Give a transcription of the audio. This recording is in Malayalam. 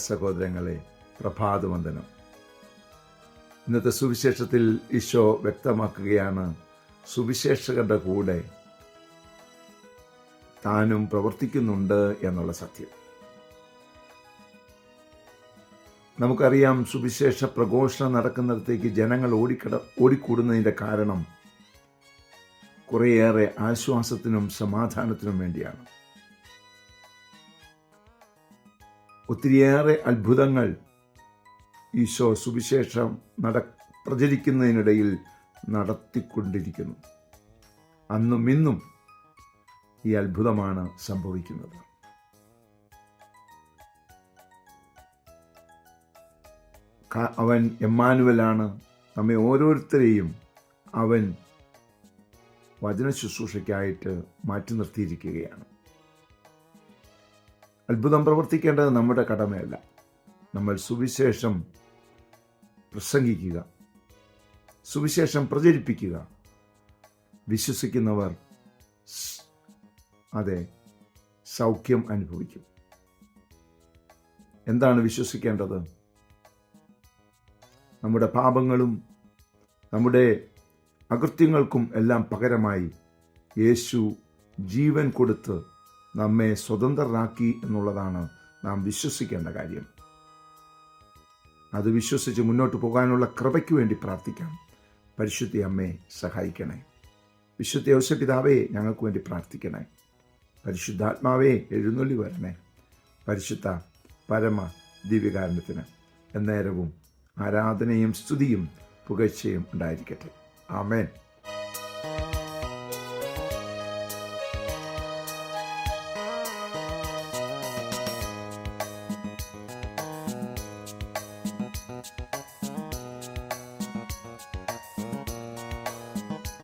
സഹോദരങ്ങളെ, പ്രഭാതവന്ദനം. ഇന്നത്തെ സുവിശേഷത്തിൽ ഈശോ വ്യക്തമാക്കുകയാണ്, സുവിശേഷകരുടെ കൂടെ താനും പ്രവർത്തിക്കുന്നുണ്ട് എന്നുള്ള സത്യം. നമുക്കറിയാം, സുവിശേഷ പ്രഘോഷണം നടക്കുന്നിടത്തേക്ക് ജനങ്ങൾ ഓടിക്കൂടുന്നതിൻ്റെ കാരണം കുറേയേറെ ആശ്വാസത്തിനും സമാധാനത്തിനും വേണ്ടിയാണ്. ഒത്തിരിയേറെ അത്ഭുതങ്ങൾ ഈശോ സുവിശേഷം പ്രചരിക്കുന്നതിനിടയിൽ നടത്തിക്കൊണ്ടിരിക്കുന്നു. അന്നും ഇന്നും ഈ അത്ഭുതമാണ് സംഭവിക്കുന്നത്. അവൻ എമ്മാനുവലാണ്. നമ്മെ ഓരോരുത്തരെയും അവൻ വചന ശുശ്രൂഷയ്ക്കായിട്ട് മാറ്റി നിർത്തിയിരിക്കുകയാണ്. അത്ഭുതം പ്രവർത്തിക്കേണ്ടത് നമ്മുടെ കടമയല്ല. നമ്മൾ സുവിശേഷം പ്രസംഗിക്കുക, സുവിശേഷം പ്രചരിപ്പിക്കുക. വിശ്വസിക്കുന്നവർ അതെ സൗഖ്യം അനുഭവിക്കും. എന്താണ് വിശ്വസിക്കേണ്ടത്? നമ്മുടെ പാപങ്ങളും നമ്മുടെ അകൃത്യങ്ങൾക്കും എല്ലാം പകരമായി യേശു ജീവൻ കൊടുത്ത് നമ്മെ സ്വതന്ത്രരാക്കി എന്നുള്ളതാണ് നാം വിശ്വസിക്കേണ്ട കാര്യം. അത് വിശ്വസിച്ച് മുന്നോട്ട് പോകാനുള്ള കൃപയ്ക്ക് വേണ്ടി പ്രാർത്ഥിക്കാം. പരിശുദ്ധ അമ്മേ സഹായിക്കണേ. വിശുദ്ധ ഔസപിതാവേ ഞങ്ങൾക്ക് വേണ്ടി പ്രാർത്ഥിക്കണേ. പരിശുദ്ധാത്മാവേ എഴുന്നള്ളി വരണേ. പരിശുദ്ധ പരമ ദിവ്യകാരുണ്യത്തിന് എന്നേരവും ആരാധനയും സ്തുതിയും പുകഴ്ചയും ഉണ്ടായിരിക്കട്ടെ. ആമേൻ.